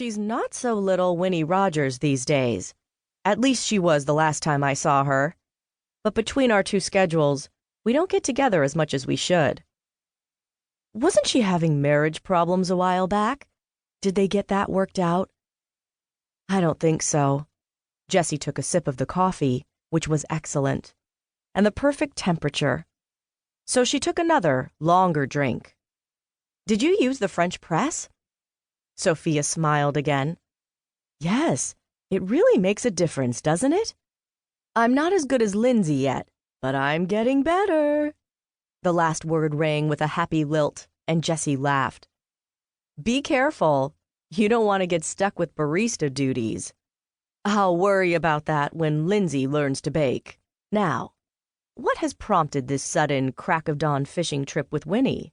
She's not so little Winnie Rogers these days. At least she was the last time I saw her. But between our two schedules, we don't get together as much as we should. Wasn't she having marriage problems a while back? Did they get that worked out? I don't think so. Jesse took a sip of the coffee, which was excellent, and the perfect temperature. So she took another, longer drink. Did you use the French press? Sophia smiled again. Yes, it really makes a difference, doesn't it? I'm not as good as Lindsay yet, but I'm getting better. The last word rang with a happy lilt, and Jesse laughed. Be careful. You don't want to get stuck with barista duties. I'll worry about that when Lindsay learns to bake. Now, what has prompted this sudden crack-of-dawn fishing trip with Winnie?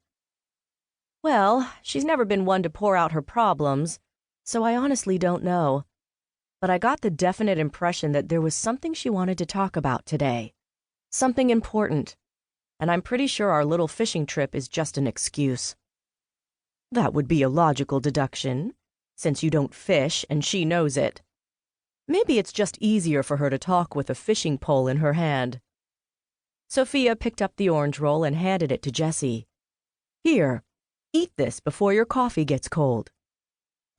Well, she's never been one to pour out her problems, so I honestly don't know. But I got the definite impression that there was something she wanted to talk about today. Something important. And I'm pretty sure our little fishing trip is just an excuse. That would be a logical deduction, since you don't fish and she knows it. Maybe it's just easier for her to talk with a fishing pole in her hand. Sophia picked up the orange roll and handed it to Jesse. Here, eat this before your coffee gets cold.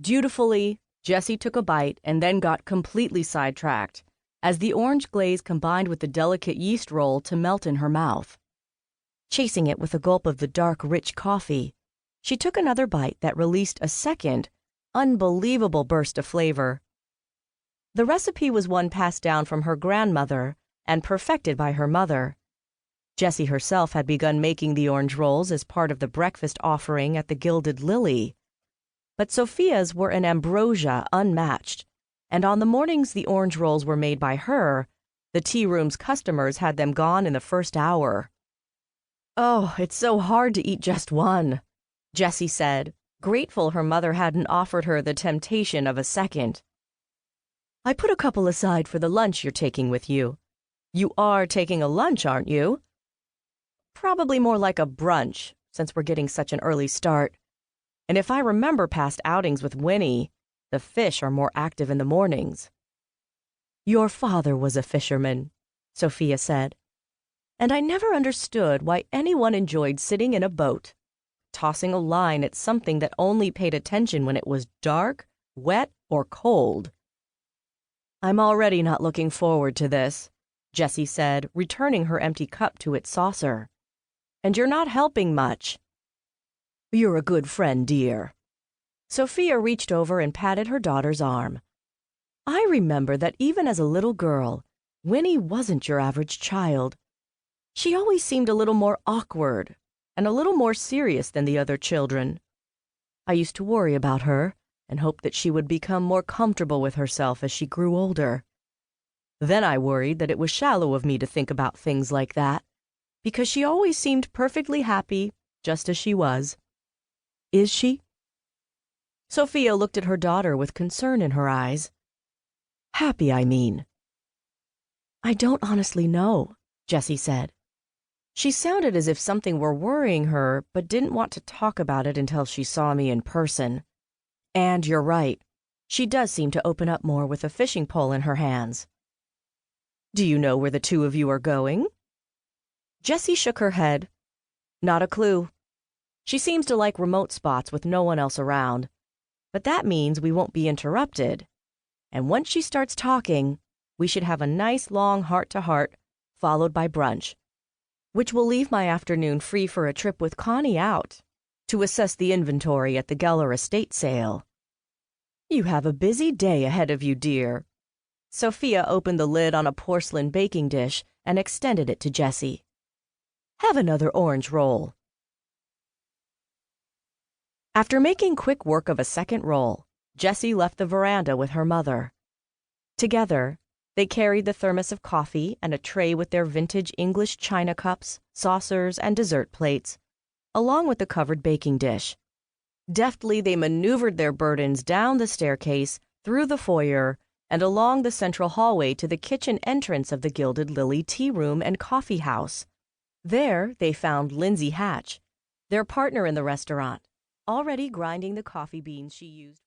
Dutifully, Jesse took a bite and then got completely sidetracked, as the orange glaze combined with the delicate yeast roll to melt in her mouth. Chasing it with a gulp of the dark, rich coffee, she took another bite that released a second, unbelievable burst of flavor. The recipe was one passed down from her grandmother and perfected by her mother. Jessie herself had begun making the orange rolls as part of the breakfast offering at the Gilded Lily. But Sophia's were an ambrosia unmatched, and on the mornings the orange rolls were made by her, the tea room's customers had them gone in the first hour. Oh, it's so hard to eat just one, Jessie said, grateful her mother hadn't offered her the temptation of a second. I put a couple aside for the lunch you're taking with you. You are taking a lunch, aren't you? Probably more like a brunch, since we're getting such an early start. And if I remember past outings with Winnie, the fish are more active in the mornings. Your father was a fisherman, Sophia said, and I never understood why anyone enjoyed sitting in a boat, tossing a line at something that only paid attention when it was dark, wet, or cold. I'm already not looking forward to this, Jessie said, returning her empty cup to its saucer. And you're not helping much. You're a good friend, dear. Sophia reached over and patted her daughter's arm. I remember that even as a little girl, Winnie wasn't your average child. She always seemed a little more awkward and a little more serious than the other children. I used to worry about her and hoped that she would become more comfortable with herself as she grew older. Then I worried that it was shallow of me to think about things like that, because she always seemed perfectly happy, just as she was. Is she? Sophia looked at her daughter with concern in her eyes. Happy, I mean. I don't honestly know, Jessie said. She sounded as if something were worrying her, but didn't want to talk about it until she saw me in person. And you're right. She does seem to open up more with a fishing pole in her hands. Do you know where the two of you are going? Jessie shook her head. Not a clue. She seems to like remote spots with no one else around. But that means we won't be interrupted. And once she starts talking, we should have a nice long heart-to-heart, followed by brunch, which will leave my afternoon free for a trip with Connie out to assess the inventory at the Geller estate sale. You have a busy day ahead of you, dear. Sophia opened the lid on a porcelain baking dish and extended it to Jessie. Have another orange roll. After making quick work of a second roll, Jessie left the veranda with her mother. Together, they carried the thermos of coffee and a tray with their vintage English china cups, saucers, and dessert plates, along with the covered baking dish. Deftly, they maneuvered their burdens down the staircase, through the foyer, and along the central hallway to the kitchen entrance of the Gilded Lily tea room and coffee house. There, they found Lindsay Hatch, their partner in the restaurant, already grinding the coffee beans she used.